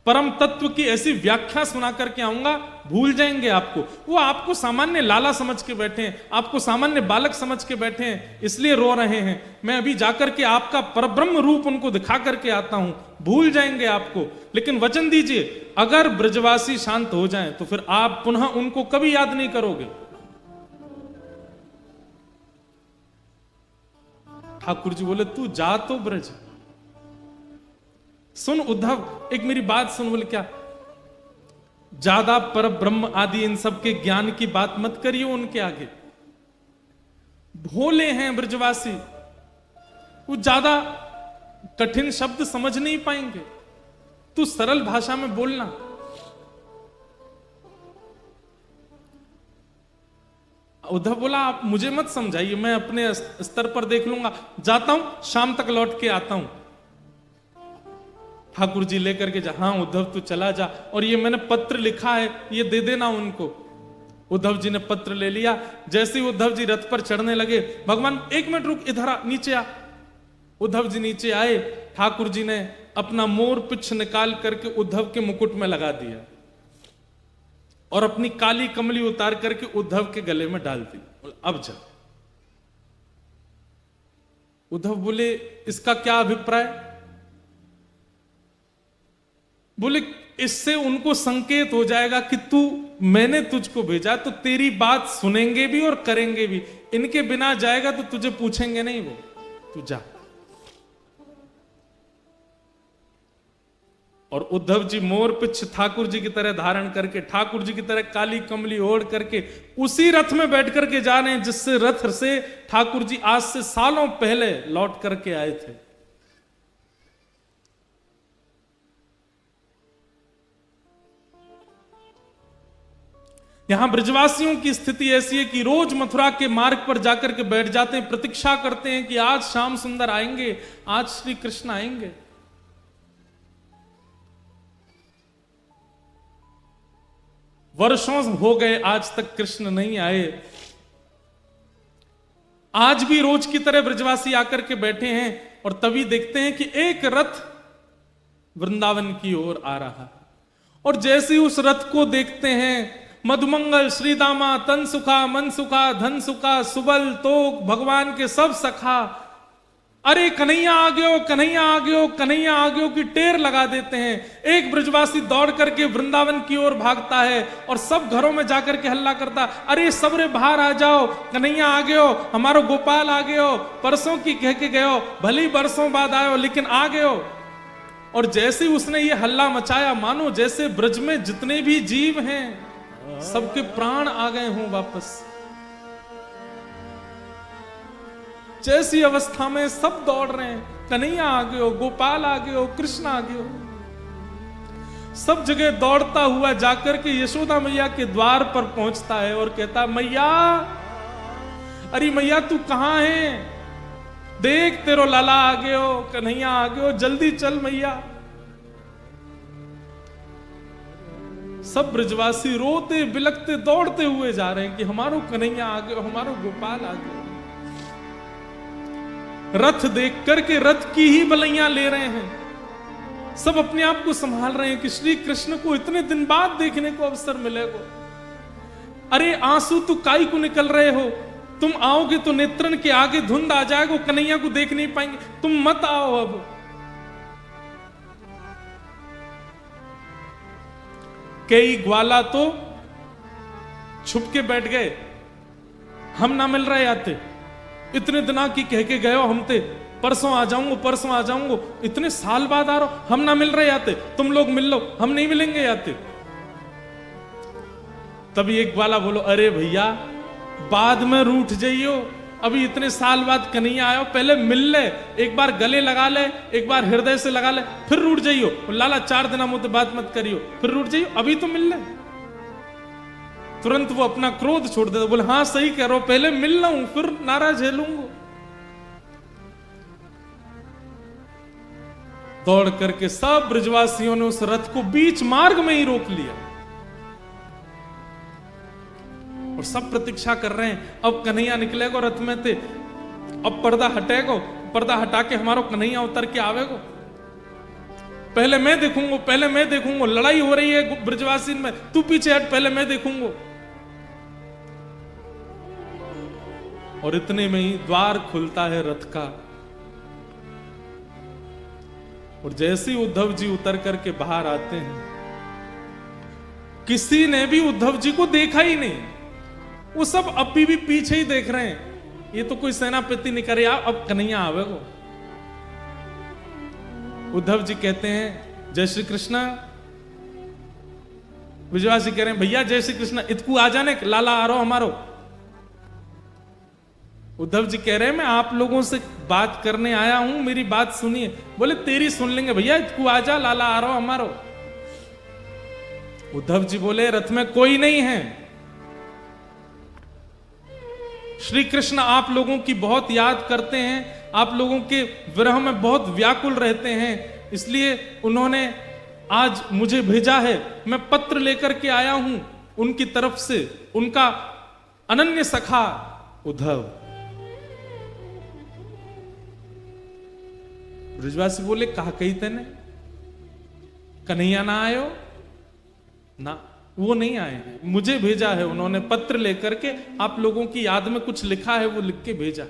परम तत्व की ऐसी व्याख्या सुना करके आऊंगा, भूल जाएंगे आपको। वो आपको सामान्य लाला समझ के बैठे हैं, आपको सामान्य बालक समझ के बैठे हैं, इसलिए रो रहे हैं। मैं अभी जाकर के आपका परब्रह्म रूप उनको दिखा करके आता हूं, भूल जाएंगे आपको। लेकिन वचन दीजिए, अगर ब्रजवासी शांत हो जाएं तो फिर आप पुनः उनको कभी याद नहीं करोगे। ठाकुर जी बोले, तू जा तो ब्रज। सुन उद्धव, एक मेरी बात सुन। बोले क्या? ज्यादा पर ब्रह्म आदि इन सब के ज्ञान की बात मत करियो उनके आगे। भोले हैं ब्रजवासी, वो ज्यादा कठिन शब्द समझ नहीं पाएंगे। तू सरल भाषा में बोलना। उद्धव बोला, आप मुझे मत समझाइए, मैं अपने स्तर पर देख लूंगा, जाता हूं, शाम तक लौट के आता हूं। ठाकुर जी लेकर के जा। हाँ उद्धव तू चला जा, और ये मैंने पत्र लिखा है, ये दे देना उनको। उद्धव जी ने पत्र ले लिया। जैसे ही उद्धव जी रथ पर चढ़ने लगे, भगवान एक मिनट रुक, इधर आ, नीचे आ। उद्धव जी नीचे आए। ठाकुर जी ने अपना मोर पुच्छ निकाल करके उद्धव के मुकुट में लगा दिया और अपनी काली कमली उतार करके उद्धव के गले में डाल दी। अब जा। उद्धव बोले, इसका क्या अभिप्राय? बोले, इससे उनको संकेत हो जाएगा कि मैंने तुझको भेजा तो तेरी बात सुनेंगे भी और करेंगे भी। इनके बिना जाएगा तो तुझे पूछेंगे नहीं, वो तू जा। और उद्धव जी मोर पिछ ठाकुर जी की तरह धारण करके, ठाकुर जी की तरह काली कमली ओढ़ करके उसी रथ में बैठ करके जा रहे हैं जिससे रथ से ठाकुर जी आज से सालों पहले लौट करके आए थे। यहां ब्रजवासियों की स्थिति ऐसी है कि रोज मथुरा के मार्ग पर जाकर के बैठ जाते हैं, प्रतीक्षा करते हैं कि आज श्याम सुंदर आएंगे, आज श्री कृष्ण आएंगे। वर्षों हो गए, आज तक कृष्ण नहीं आए। आज भी रोज की तरह ब्रजवासी आकर के बैठे हैं और तभी देखते हैं कि एक रथ वृंदावन की ओर आ रहा है। और जैसे ही उस रथ को देखते हैं, मधुमंगल, श्रीदामा, तन सुखा, मन सुखा, धन सुखा, सुबल, तोक, भगवान के सब सखा, अरे कन्हैया आ गयो, कन्हैया आ गयो, कन्हैया आ गयो की टेर लगा देते हैं। एक ब्रजवासी दौड़ करके वृंदावन की ओर भागता है और सब घरों में जाकर के हल्ला करता, अरे सबरे बाहर आ जाओ, कन्हैया आ गयो, हमारो गोपाल आ गयो, परसों की कह के गयो, भली बरसों बाद आयो लेकिन आ गयो। और जैसे उसने ये हल्ला मचाया, मानो जैसे ब्रज में जितने भी जीव हैं सबके प्राण आ गए हों वापस। जैसी अवस्था में सब दौड़ रहे हैं, कन्हैया आ गयो, गोपाल आ गयो, कृष्ण आ गयो। सब जगह दौड़ता हुआ जाकर के यशोदा मैया के द्वार पर पहुंचता है और कहता, मैया, अरे मैया तू कहां है? देख तेरो लाला आ गयो, कन्हैया आ गयो, जल्दी चल मैया। सब ब्रजवासी रोते बिलखते दौड़ते हुए जा रहे हैं कि हमारो कन्हैया आ गयो, हमारो गोपाल आ गयो। रथ देख करके रथ की ही बलैया ले रहे हैं। सब अपने आप को संभाल रहे हैं कि श्री कृष्ण को इतने दिन बाद देखने को अवसर मिलेगा। अरे आंसू तो काई को निकल रहे हो, तुम आओगे तो नेत्रन के आगे धुंध आ जाएगा, कन्हैया को देख नहीं पाएंगे, तुम मत आओ। अब कई ग्वाला तो छुप के बैठ गए, हम ना मिल रहे आते, इतने दिना की कह के गए हो हम ते, परसों आ जाऊंगा, परसों आ जाऊंगा, इतने साल बाद आ रहा हो, हम ना मिल रहे आते, तुम लोग मिल लो, हम नहीं मिलेंगे आते। तभी एक ग्वाला बोलो, अरे भैया बाद में रूठ जाइयो, अभी इतने साल बाद कन्हैया आयो, पहले मिल ले, एक बार गले लगा ले, एक बार हृदय से लगा ले, फिर रूठ जाइयो। लाला 4 दिन मुझे बात मत करियो, फिर रूठ जाइयो, अभी तो मिल ले। तुरंत वो अपना क्रोध छोड़ देता, बोले हाँ सही कह रहा हो, पहले मिल लूं फिर नाराज झेलूंगा। दौड़ करके सब ब्रजवासियों ने उस रथ को बीच मार्ग में ही रोक लिया और सब प्रतीक्षा कर रहे हैं, अब कन्हैया निकलेगा रथ में थे, अब पर्दा हटेगा, पर्दा हटा के हमारो कन्हैया उतर के आवेगो। पहले मैं देखूंगा, पहले मैं देखूंगा, लड़ाई हो रही है ब्रजवासी में, तू पीछे हट, पहले मैं देखूंगा। और इतने में ही द्वार खुलता है रथ का, और जैसे ही उद्धव जी उतर करके बाहर आते हैं, किसी ने भी उद्धव जी को देखा ही नहीं। वो सब अभी भी पीछे ही देख रहे हैं, ये तो कोई सेनापति नहीं करे, अब कन्हैया आवेगो। उद्धव जी कहते हैं जय श्री कृष्णा। ब्रजवासी कह रहे हैं भैया जय श्री कृष्णा, इतकू आ जाने, लाला आ रहो हमारो। उद्धव जी कह रहे हैं मैं आप लोगों से बात करने आया हूं, मेरी बात सुनिए। बोले तेरी सुन लेंगे भैया, इतकू आ जा, लाला आ रहो हमारो। उद्धव जी बोले रथ में कोई नहीं है, श्री कृष्ण आप लोगों की बहुत याद करते हैं, आप लोगों के विरह में बहुत व्याकुल रहते हैं, इसलिए उन्होंने आज मुझे भेजा है। मैं पत्र लेकर के आया हूं उनकी तरफ से, उनका अनन्य सखा उद्धव। ब्रजवासी बोले कहा कही तेने, कन्हैया ना आयो ना, वो नहीं आए हैं, मुझे भेजा है उन्होंने पत्र लेकर के, आप लोगों की याद में कुछ लिखा है वो लिख के भेजा।